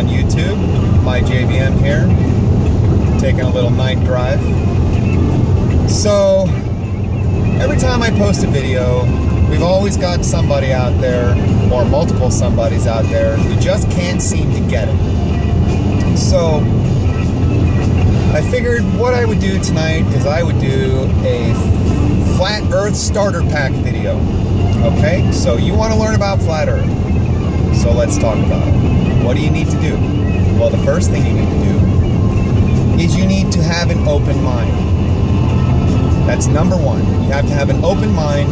on YouTube. My JVM here, taking a little night drive. So, every time I post a video, we've always got somebody out there, or multiple somebodies out there, who just can't seem to get it. So, I figured what I would do tonight is I would do a Flat Earth Starter Pack video. Okay, so you want to learn about Flat Earth. So let's talk about it. What do you need to do? Well, the first thing you need to do is you need to have an open mind. That's number one. You have to have an open mind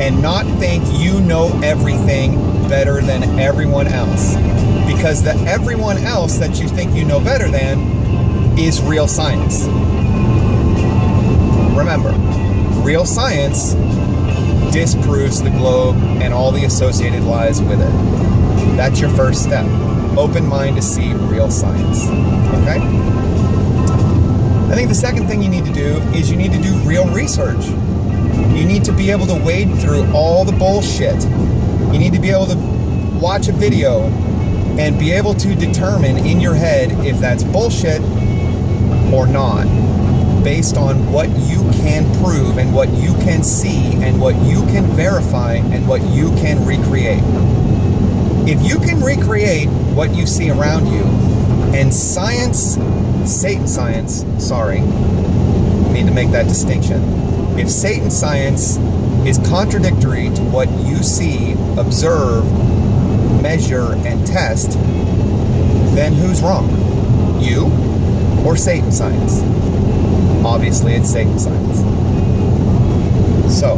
and not think you know everything better than everyone else. Because the everyone else that you think you know better than is real science. Remember, real science disproves the globe and all the associated lies with it. That's your first step. Open mind to see real science. Okay? I think the second thing you need to do is you need to do real research. You need to be able to wade through all the bullshit. You need to be able to watch a video and be able to determine in your head if that's bullshit or not, based on what you can prove and what you can see and what you can verify and what you can recreate. If you can recreate what you see around you, and science, Satan science, sorry, need to make that distinction. If Satan science is contradictory to what you see, observe, measure, and test, then who's wrong? You or Satan science? Obviously, it's Satan science. So,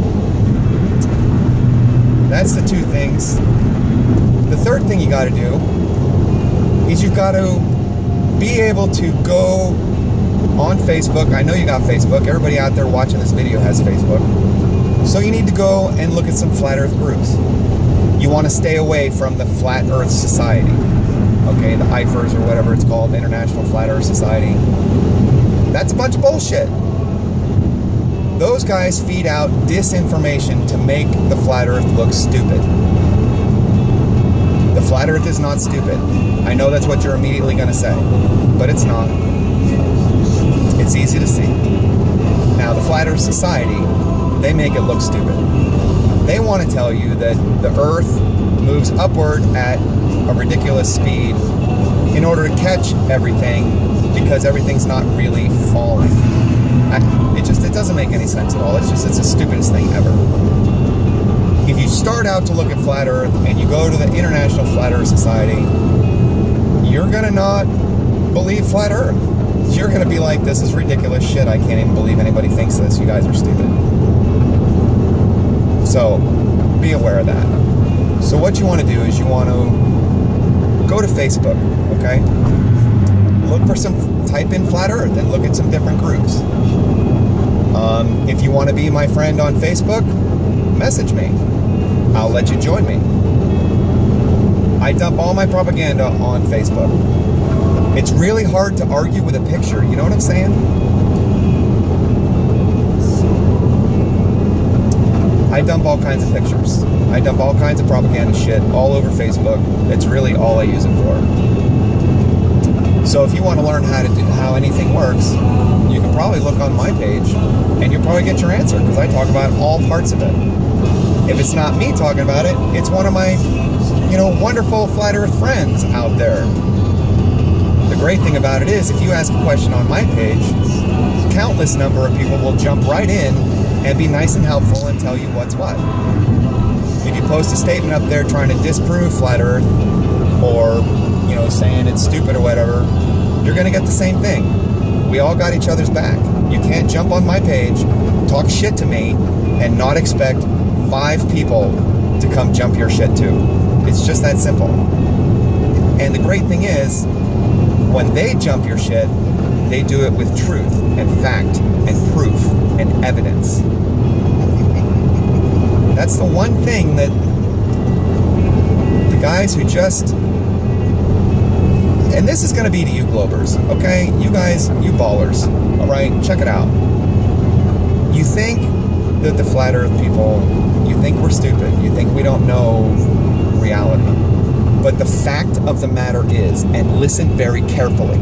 that's the two things. The third thing you got to do is you've got to be able to go on Facebook. I know you got Facebook. Everybody out there watching this video has Facebook. So you need to go and look at some Flat Earth groups. You want to stay away from the Flat Earth Society. Okay, the IFERS or whatever it's called, the International Flat Earth Society. That's a bunch of bullshit. Those guys feed out disinformation to make the Flat Earth look stupid. The Flat Earth is not stupid. I know that's what you're immediately going to say, but it's not. It's easy to see. Now, the Flat Earth Society, they make it look stupid. They want to tell you that the Earth moves upward at a ridiculous speed in order to catch everything, because everything's not really falling. It doesn't make any sense at all. It's the stupidest thing ever. If you start out to look at Flat Earth and you go to the International Flat Earth Society, you're gonna not believe Flat Earth. You're gonna be like, this is ridiculous shit. I can't even believe anybody thinks this. You guys are stupid. So, be aware of that. So what you want to do is you want to go to Facebook, okay? Look for type in Flat Earth and look at some different groups. If you want to be my friend on Facebook, message me. I'll let you join me. I dump all my propaganda on Facebook. It's really hard to argue with a picture, you know what I'm saying? I dump all kinds of pictures. I dump all kinds of propaganda shit all over Facebook. It's really all I use it for. So if you want to learn how anything works, you can probably look on my page and you'll probably get your answer, because I talk about all parts of it. If it's not me talking about it, it's one of my, wonderful Flat Earth friends out there. The great thing about it is, if you ask a question on my page, countless number of people will jump right in and be nice and helpful and tell you what's what. If you post a statement up there trying to disprove Flat Earth, or, saying it's stupid or whatever, you're going to get the same thing. We all got each other's back. You can't jump on my page, talk shit to me, and not expect 5 people to come jump your shit too. It's just that simple. And the great thing is, when they jump your shit, they do it with truth and fact and proof and evidence. That's the one thing that the guys who just... And this is going to be to you Globers, okay? You guys, you ballers, all right? Check it out. You think that the Flat Earth people, you think we're stupid. You think we don't know reality. But But the fact of the matter is, and listen very carefully,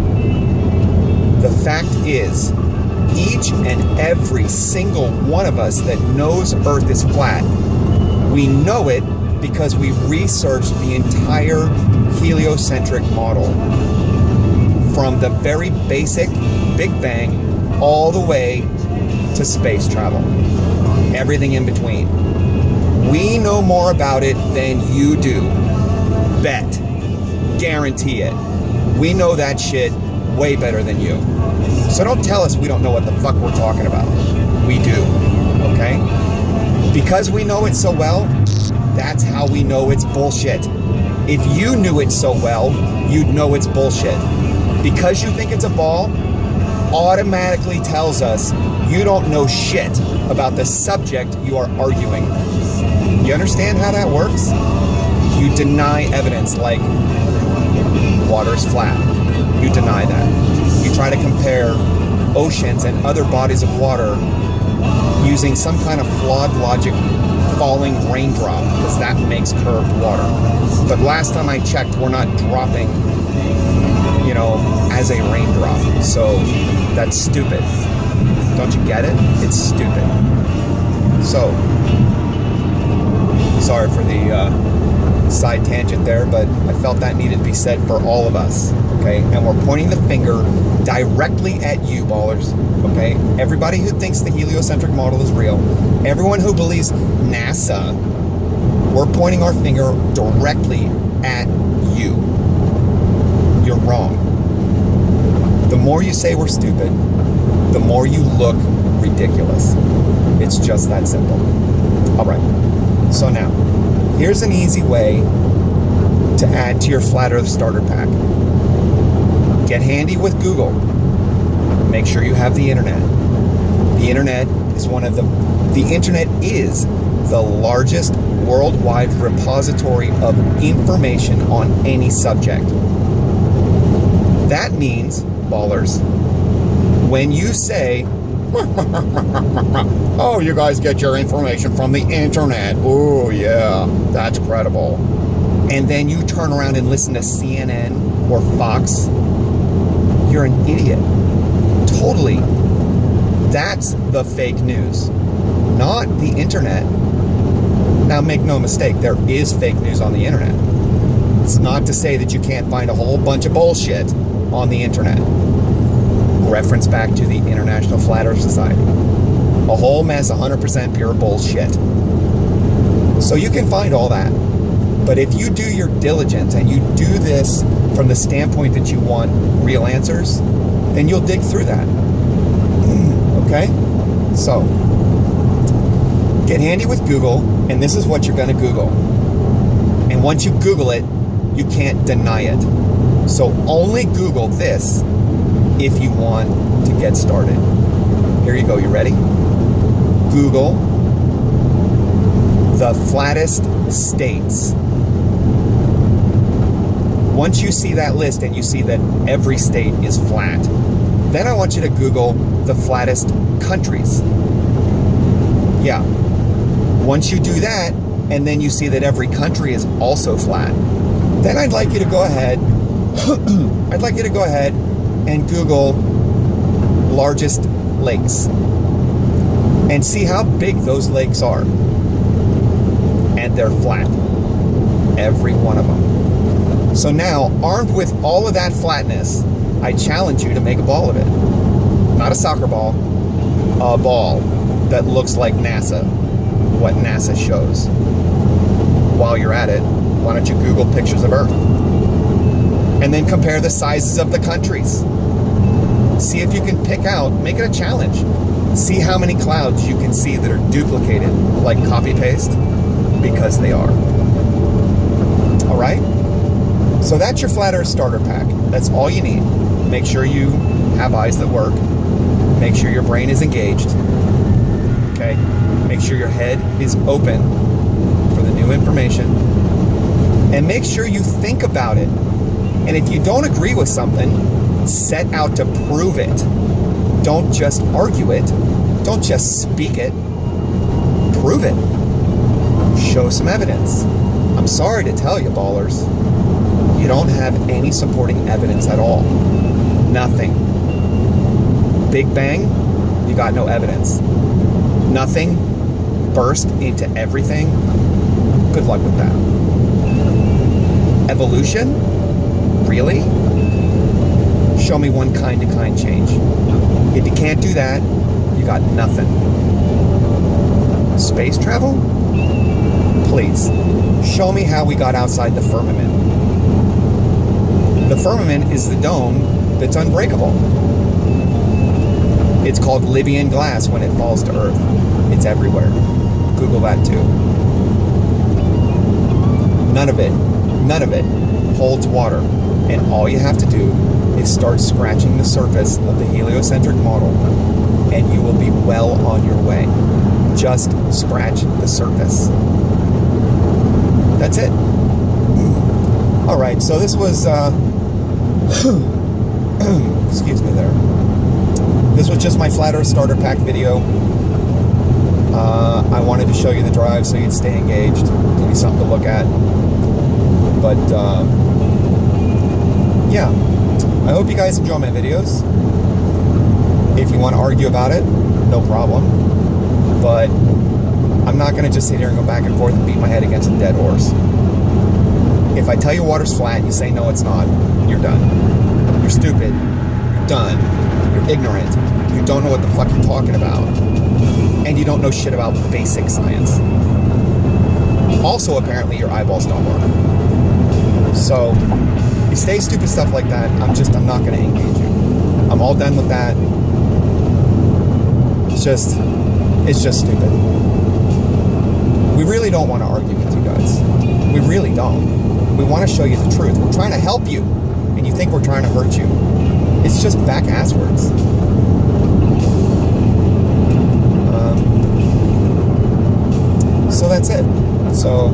the fact is, each and every single one of us that knows Earth is flat, we know it because we researched the entire heliocentric model from the very basic Big Bang all the way to space travel, everything in between. We know more about it than you do. Bet. Guarantee it. We know that shit way better than you. So don't tell us we don't know what the fuck we're talking about. We do. Okay? Because we know it so well, that's how we know it's bullshit. If you knew it so well, you'd know it's bullshit. Because you think it's a ball, automatically tells us you don't know shit about the subject you are arguing. You understand how that works? You deny evidence like water's flat. You deny that. You try to compare oceans and other bodies of water using some kind of flawed logic, falling raindrop, because that makes curved water. But last time I checked, we're not dropping, as a raindrop. So that's stupid. Don't you get it? It's stupid. So, sorry for the side tangent there, but I felt that needed to be said for all of us, okay? And we're pointing the finger directly at you, ballers, okay? Everybody who thinks the heliocentric model is real, everyone who believes NASA, we're pointing our finger directly at you. You're wrong. The more you say we're stupid, the more you look ridiculous. It's just that simple. All right. So now, here's an easy way to add to your Flat Earth starter pack. Get handy with Google. Make sure you have the internet. The internet is the internet is the largest worldwide repository of information on any subject. That means, ballers, when you say, oh, you guys get your information from the internet. Oh, yeah, that's credible. And then you turn around and listen to CNN or Fox. You're an idiot. Totally. That's the fake news, not the internet. Now, make no mistake, there is fake news on the internet. It's not to say that you can't find a whole bunch of bullshit on the internet. Reference back to the International Flat Earth Society. A whole mess, 100% pure bullshit. So you can find all that. But if you do your diligence and you do this from the standpoint that you want real answers, then you'll dig through that. Okay? So, get handy with Google, and this is what you're going to Google. And once you Google it, you can't deny it. So only Google this if you want to get started. Here you go. You ready? Google the flattest states. Once you see that list and you see that every state is flat, then I want you to Google the flattest countries. Yeah. Once you do that, and then you see that every country is also flat, then I'd like you to go ahead and Google largest lakes and see how big those lakes are. And they're flat. Every one of them. So now, armed with all of that flatness, I challenge you to make a ball of it. Not a soccer ball, a ball that looks like NASA, what NASA shows. While you're at it, why don't you Google pictures of Earth? And then compare the sizes of the countries. See if you can pick out, make it a challenge. See how many clouds you can see that are duplicated, like copy-paste, because they are. All right? So that's your Flat Earth starter pack. That's all you need. Make sure you have eyes that work. Make sure your brain is engaged. Okay? Make sure your head is open for the new information. And make sure you think about it. And if you don't agree with something, set out to prove it. Don't just argue it. Don't just speak it. Prove it. Show some evidence. I'm sorry to tell you, ballers, You don't have any supporting evidence at all. Nothing. Big Bang, you got no evidence. Nothing burst into everything. Good luck with that. Evolution? Really? Show me one kind to kind change. If you can't do that, you got nothing. Space travel? Please, show me how we got outside the firmament. The firmament is the dome that's unbreakable. It's called Libyan glass when it falls to Earth. It's everywhere. Google that too. None of it holds water. And all you have to do is start scratching the surface of the heliocentric model, and you will be well on your way. Just scratch the surface. That's it. All right, so this was, excuse me there. This was just my flat Earth starter pack video. I wanted to show you the drive so you'd stay engaged, give you something to look at. But, yeah, I hope you guys enjoy my videos. If you want to argue about it, no problem. But I'm not going to just sit here and go back and forth and beat my head against a dead horse. If I tell you water's flat and you say no it's not, you're done. You're stupid. You're done. You're ignorant. You don't know what the fuck you're talking about. And you don't know shit about basic science. Also, apparently, your eyeballs don't work. So, you say stupid stuff like that, I'm not going to engage you. I'm all done with that. It's just stupid. We really don't want to argue with you guys. We really don't. We want to show you the truth. We're trying to help you, and you think we're trying to hurt you. It's just back ass words. So that's it. So,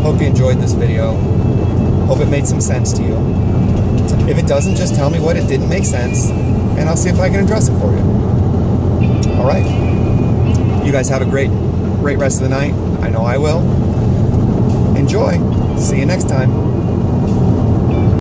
hope you enjoyed this video. Hope it made some sense to you. If it doesn't, just tell me what it didn't make sense, and I'll see if I can address it for you. All right. You guys have a great rest of the night. I know I will. Enjoy. See you next time.